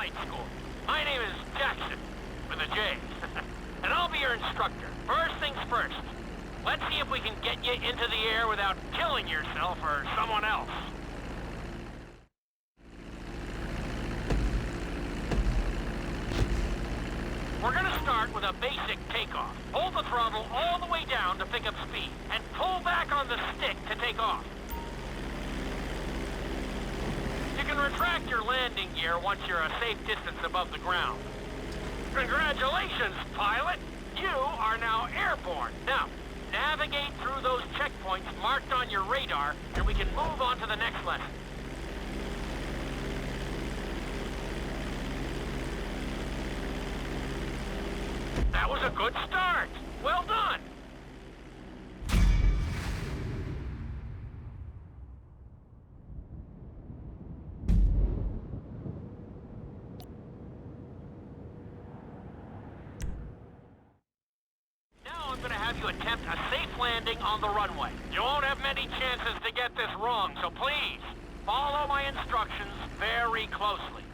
flight school. My name is Jackson, with a J. And I'll be your instructor. First things first. Let's see if we can get you into the air without killing yourself or someone else. We're gonna start with a basic takeoff. Hold the throttle all the way down to pick up speed, and pull back on the stick to take off. You can retract your landing gear once you're a safe distance above the ground. Congratulations, pilot! You are now airborne. Now, navigate through those checkpoints marked on your radar, and we can move on to the next lesson. That was a good start. Well done. Now I'm going to have you attempt a safe landing on the runway. You won't have many chances to get this wrong, so please follow my instructions very closely.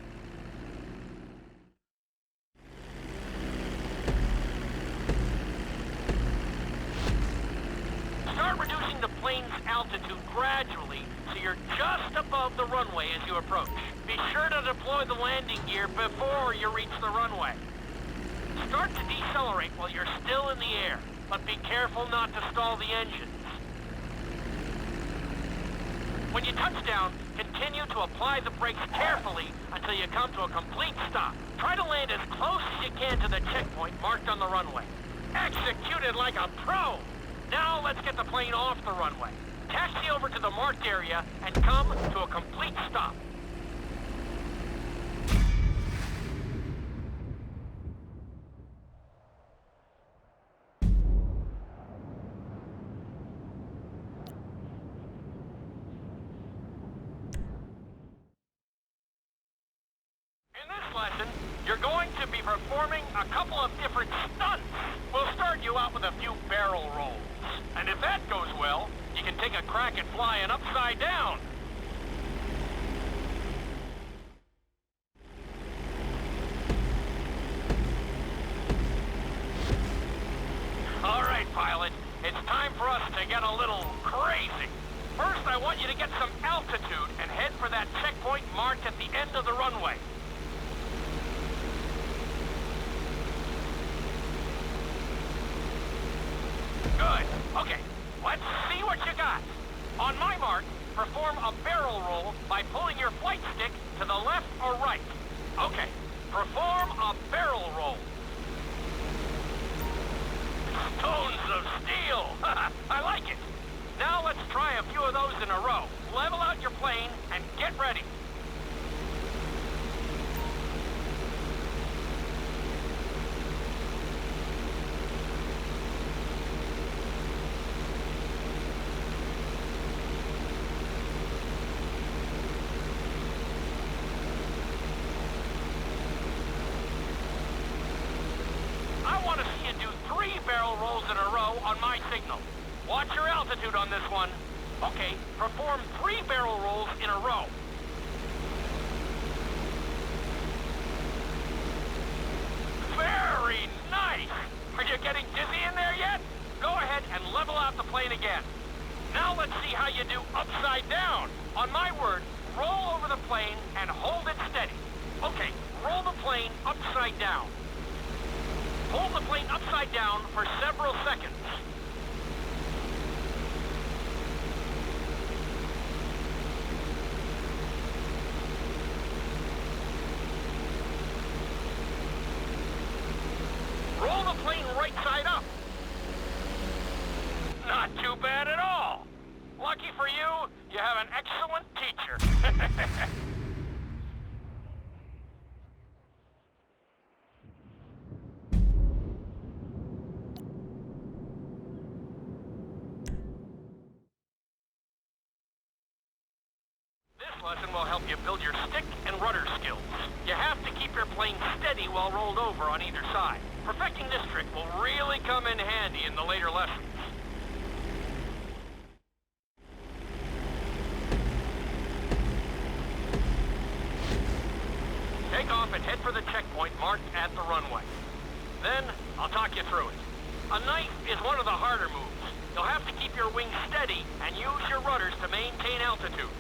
Start reducing the plane's altitude gradually so you're just above the runway as you approach. Be sure to deploy the landing gear before you reach the runway. Start to decelerate while you're still in the air, but be careful not to stall the engines. When you touch down, continue to apply the brakes carefully until you come to a complete stop. Try to land as close as you can to the checkpoint marked on the runway. Executed like a pro! Now let's get the plane off the runway. Taxi over to the marked area and come to a complete stop. In this lesson, you're going to be performing a couple of different stunts. We'll start you out with a few barrel rolls. And if that goes well, you can take a crack at flying upside down. All right, pilot. It's time for us to get a little crazy. First, I want you to get some altitude and head for that checkpoint marked at the end of the runway. Good. Okay, let's see what you got. On my mark, perform a barrel roll by pulling your flight stick to the left or right. Okay, perform a barrel roll. Stones of steel! I like it. Now let's try a few of those in a row. Level out your plane and get ready. I want to see you do 3 barrel rolls in a row on my signal. Watch your altitude on this one. Okay, perform 3 barrel rolls in a row. Very nice! Are you getting dizzy in there yet? Go ahead and level out the plane again. Now let's see how you do upside down. On my word, roll over the plane and hold it steady. Okay, roll the plane upside down. Hold the plane upside down for several seconds. Roll the plane right side up. Not too bad at all. Lucky for you, you have an excellent teacher. This lesson will help you build your stick and rudder skills. You have to keep your plane steady while rolled over on either side. Perfecting this trick will really come in handy in the later lessons. Take off at checkpoint marked at the runway. Then, I'll talk you through it. A knife is one of the harder moves. You'll have to keep your wings steady and use your rudders to maintain altitude.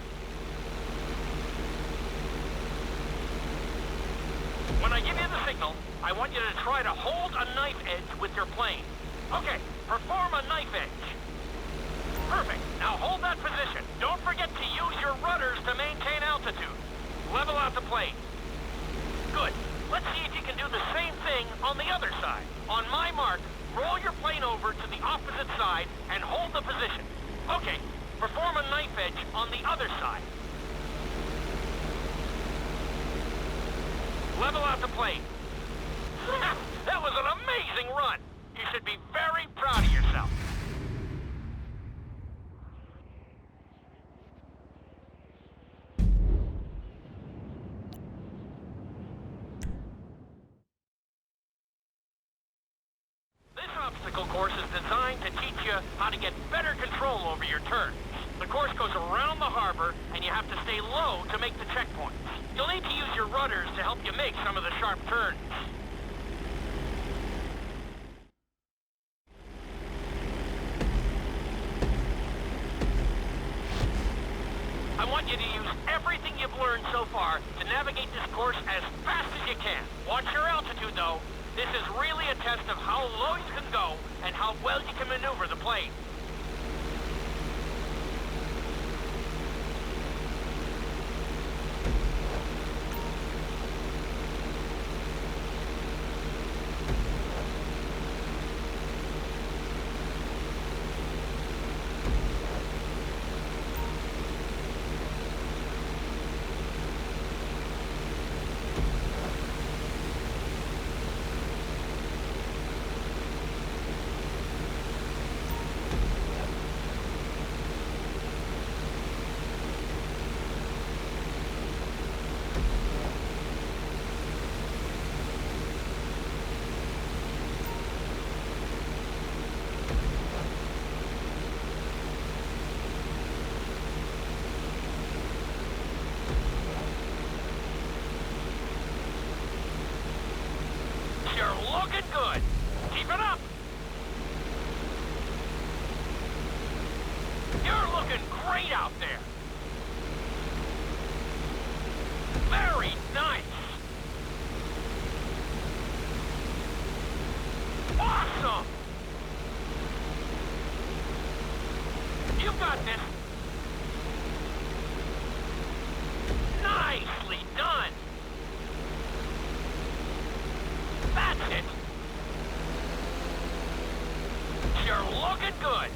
When I give you the signal, I want you to try to hold a knife edge with your plane. Okay, perform a knife edge. Perfect. Now hold that position. Don't forget to use your rudders to maintain altitude. Level out the plane. Good. Let's see if you can do the same thing on the other side. On my mark, roll your plane over to the opposite side and hold the position. Okay, perform a knife edge on the other side. Level out the plane. That was an amazing run. You should be very proud of yourself. This obstacle course is designed to teach you how to get better control over your turns. The course goes around the harbor, and you have to stay low to make the checkpoints. You'll need to use your rudders to help you make some of the sharp turns. I want you to use everything you've learned so far to navigate this course as fast as you can. Watch your altitude, though. This is really a test of how low you can go and how well you can maneuver the plane. You're looking good. Keep it up. You're looking great out there. Very nice. Awesome. You got this. Nicely done. That's it. You're looking good.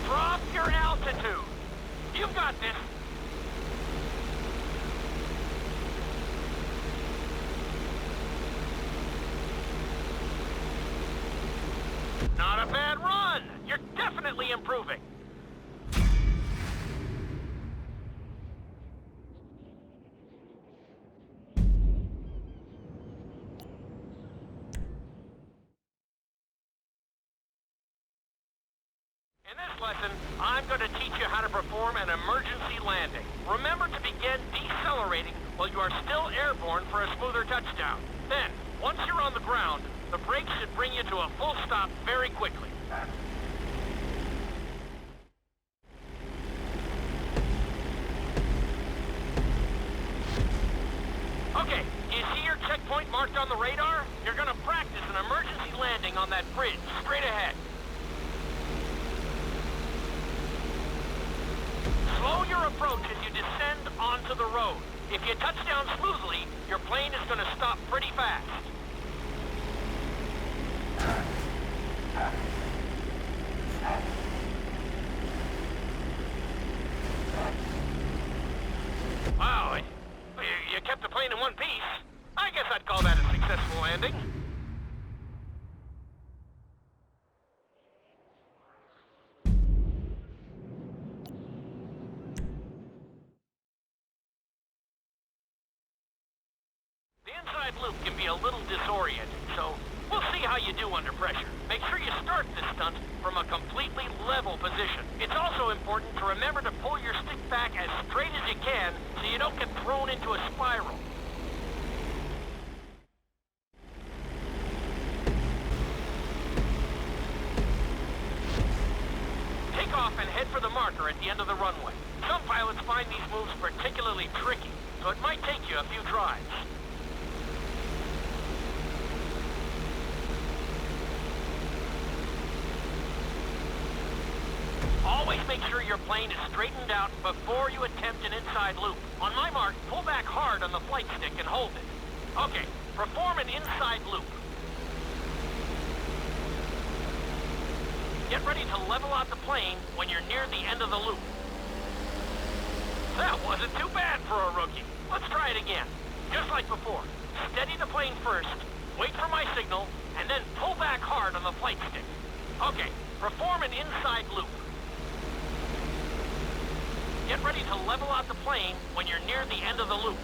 Drop your altitude. You've got this. Not a bad run. You're definitely improving. In this lesson, I'm going to teach you how to perform an emergency landing. Remember to begin decelerating while you are still airborne for a smoother touchdown. Then, once you're on the ground, the brakes should bring you to a full stop very quickly. Okay, you see your checkpoint marked on the radar? You're going to practice an emergency landing on that bridge straight ahead. Slow your approach as you descend onto the road. If you touch down smoothly, your plane is going to stop pretty fast. Wow, you kept the plane in one piece. I guess I'd call that a successful landing. inside loop can be a little disorienting, so we'll see how you do under pressure. Make sure you start this stunt from a completely level position. It's also important to remember to pull your stick back as straight as you can so you don't get thrown into a spiral. Take off and head for the marker at the end of the runway. Some pilots find these moves particularly tricky, so it might take you a few tries. Always make sure your plane is straightened out before you attempt an inside loop. On my mark, pull back hard on the flight stick and hold it. Okay, perform an inside loop. Get ready to level out the plane when you're near the end of the loop. That wasn't too bad for a rookie. Let's try it again. Just like before. Steady the plane first, wait for my signal, and then pull back hard on the flight stick. Okay, perform an inside loop. Get ready to level out the plane when you're near the end of the loop.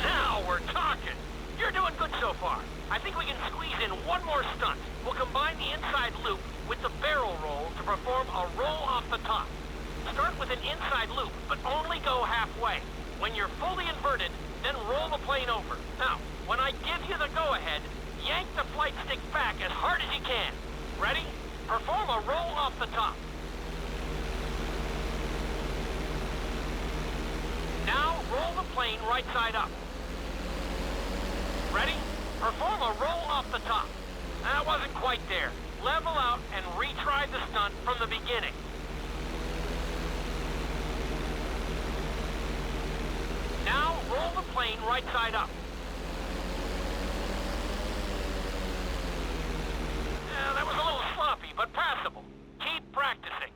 Now we're talking. You're doing good so far. I think we can squeeze in one more stunt. We'll combine the inside loop with the barrel roll to perform a roll off the top. Start with an inside loop, but only go halfway. When you're fully inverted, then roll the plane over. Now, when I give you the go-ahead, yank the flight stick back as hard as you can. Ready? Perform a roll off the top. Now, roll the plane right side up. Ready? Perform a roll off the top. That wasn't quite there. Level out and retry the stunt from the beginning. Now, roll the plane right side up. That was a little sloppy, but passable. Keep practicing.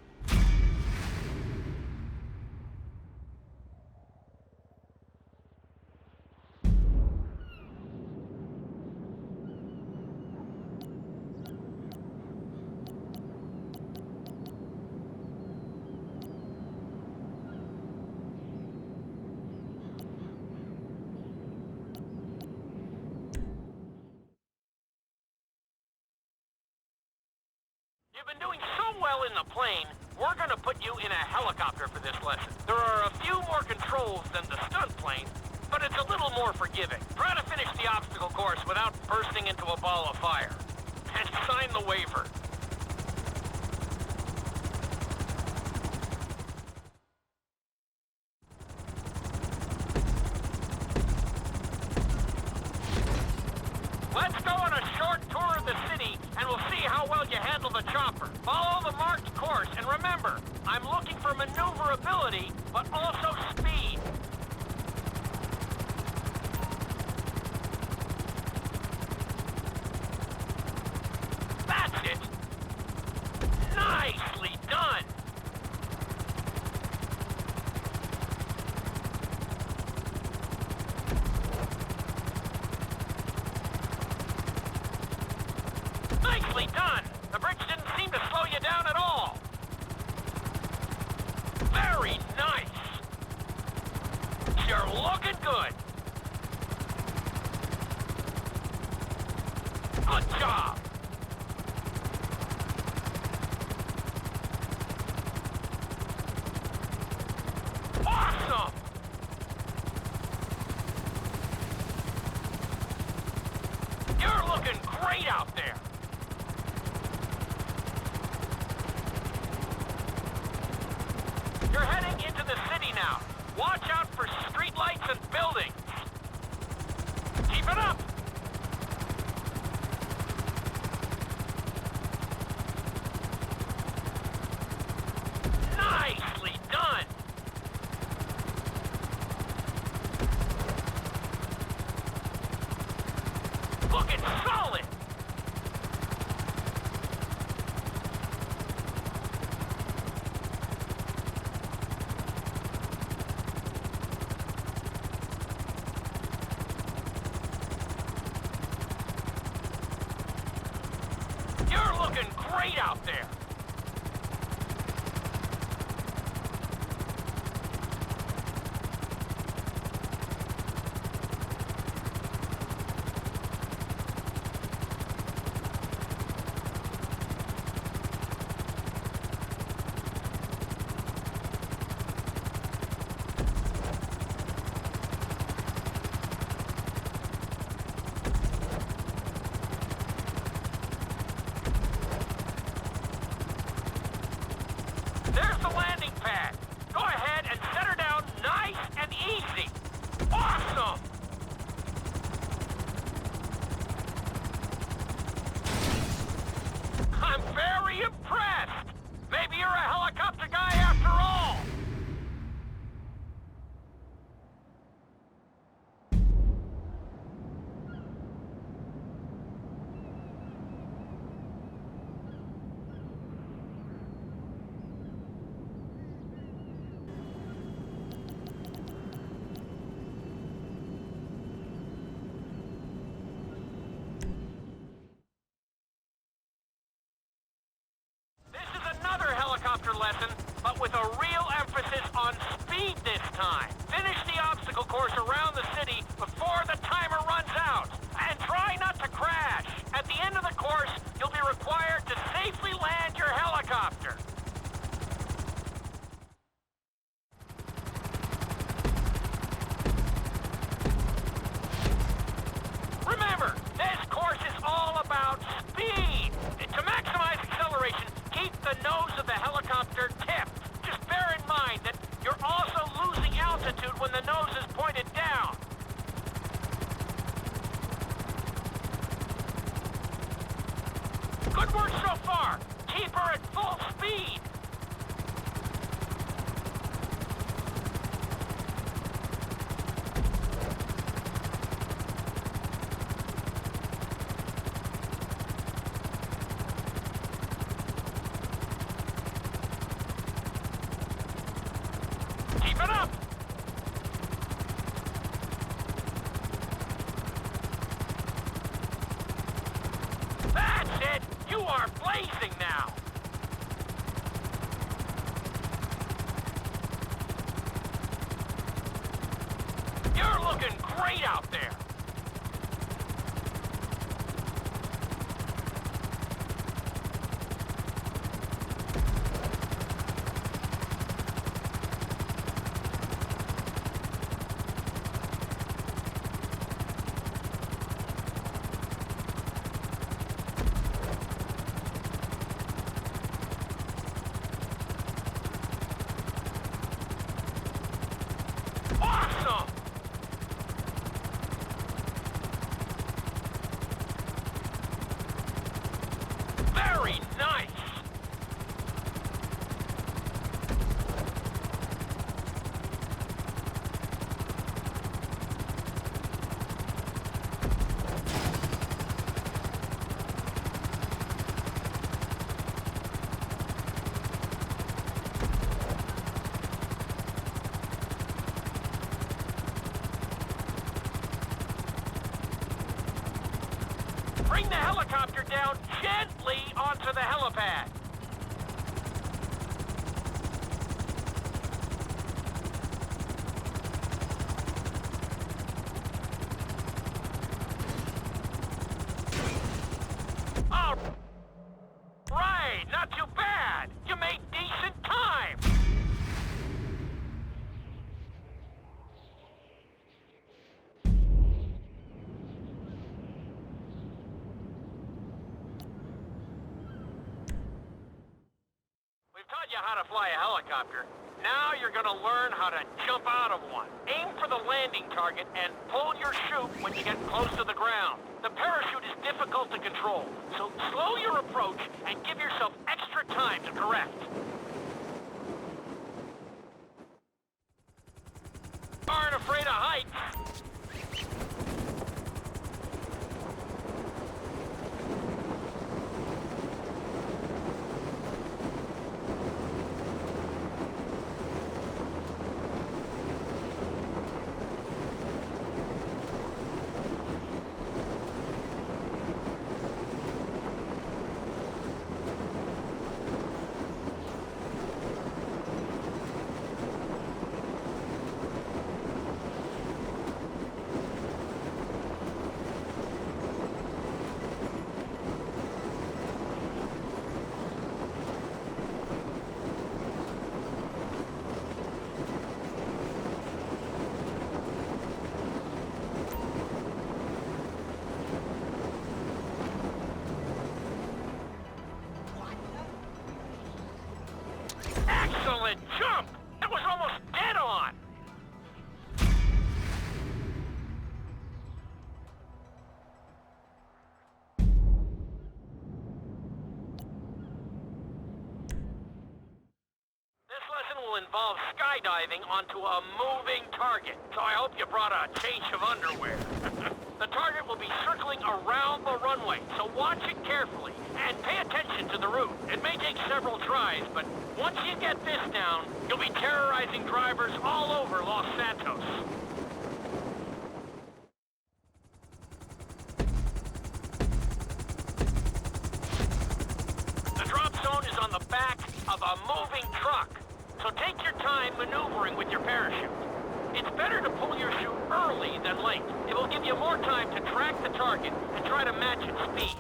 You've been doing so well in the plane, we're gonna put you in a helicopter for this lesson. There are a few more controls than the stunt plane, but it's a little more forgiving. Try to finish the obstacle course without bursting into a ball of fire. And sign the waiver. Let's go on a short tour of the city, and we'll see how well you handle the chopper. Follow the marked course, and remember, I'm looking for maneuverability, but also speed. That's it! Nicely done! Nicely done! The bridge didn't seem to slow you down at all. Very nice! You're looking good! Good job! Awesome! You're looking great out there! You're heading into the city now. Watch out for streetlights and buildings. Keep it up! Nicely done! Looking solid! You're looking great out there! very impressed. Maybe you're a helicopter guy after all. Helicopter lesson, but with a real emphasis on speed this time. Finish the obstacle course around the city before the timer runs out. And try not to crash. At the end of the course, you'll be required to safely land your helicopter. Remember, this course is all about speed. To maximize acceleration, keep the nose of the helicopter tipped. Just bear in mind that you're also losing altitude when the nose is pointed down. Good work so far. Keep her at full speed. Keep it up! That's it! You are blazing now! You're looking great out there! Awesome! Very nice! Bring the helicopter down gently onto the helipad. All right, not too bad. You made decent time. Taught you how to fly a helicopter. Now you're gonna learn how to jump out of one. Aim for the landing target and pull your chute when you get close to the ground. The parachute is difficult to control, so slow your approach and give yourself extra time to correct. Aren't afraid of heights. will involve skydiving onto a moving target, so I hope you brought a change of underwear. The target will be circling around the runway, so watch it carefully and pay attention to the route. It may take several tries, but once you get this down, you'll be terrorizing drivers all over Los Santos. The drop zone is on the back of a moving truck, so take your time maneuvering with your parachute. It's better to pull your chute early than late. It will give you more time to track the target and try to match its speed.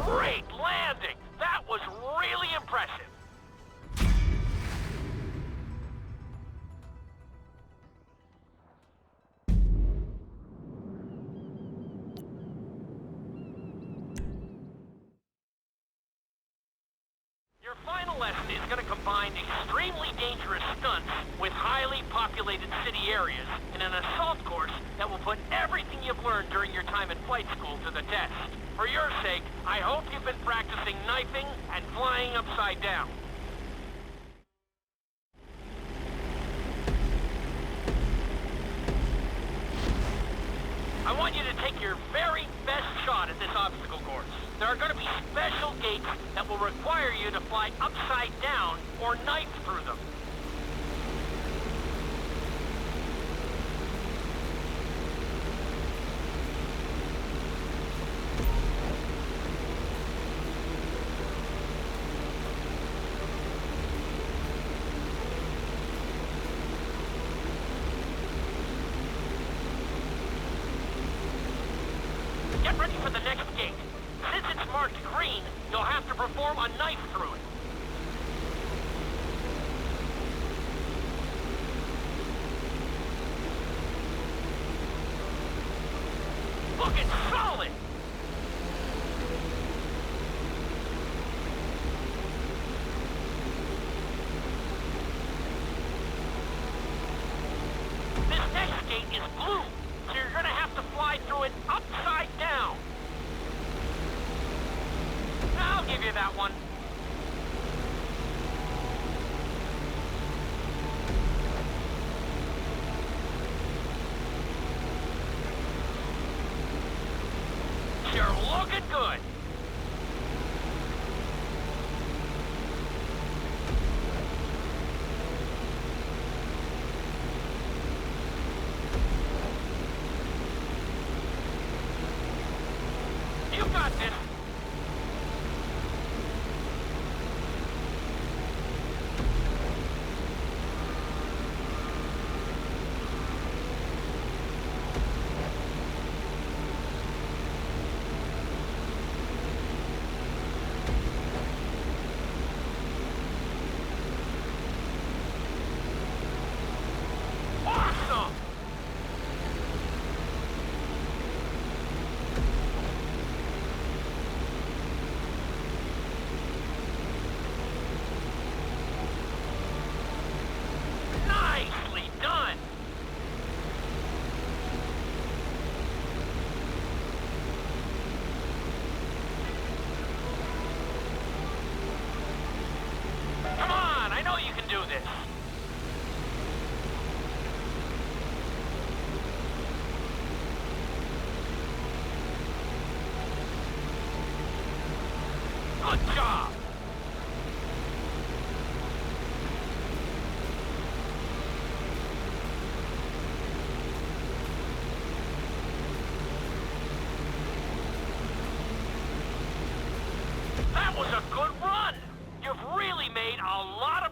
Great landing! That was really impressive. Your final lesson is going to combine extremely dangerous stunts with highly populated city areas in an assault course that will put everything you've learned during your time in flight school to the test. For your sake, I hope you've been practicing knifing and flying upside down. I want you to take your very best shot at this obstacle course. There are going to be special gates that will require you to fly upside down or knife through them. Get ready for the next gate. Since it's marked green, you'll have to perform a knife through it. Looking solid! This next gate is blue, so you're gonna have to fly through it upside down. I'll give you that one. You're looking good. You got this. Awesome! Nicely done! Come on, I know you can do this. Good job! was a good run. You've really made a lot